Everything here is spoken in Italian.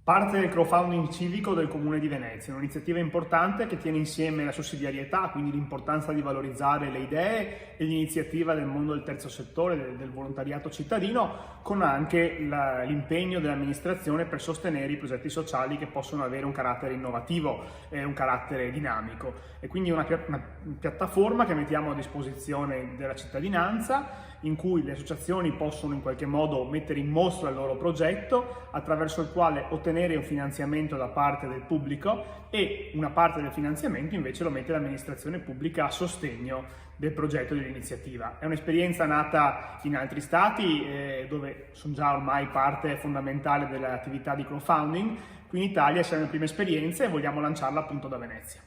Parte del crowdfunding civico del Comune di Venezia, un'iniziativa importante che tiene insieme la sussidiarietà, quindi l'importanza di valorizzare le idee e l'iniziativa del mondo del terzo settore, del volontariato cittadino, con anche l'impegno dell'amministrazione per sostenere i progetti sociali che possono avere un carattere innovativo e un carattere dinamico. E quindi una piattaforma che mettiamo a disposizione della cittadinanza, in cui le associazioni possono in qualche modo mettere in mostra il loro progetto, attraverso il quale ottenere un finanziamento da parte del pubblico, e una parte del finanziamento invece lo mette l'amministrazione pubblica a sostegno del progetto e dell'iniziativa. È un'esperienza nata in altri stati dove sono già ormai parte fondamentale dell'attività di crowdfunding. Qui in Italia siamo le prime esperienze e vogliamo lanciarla appunto da Venezia.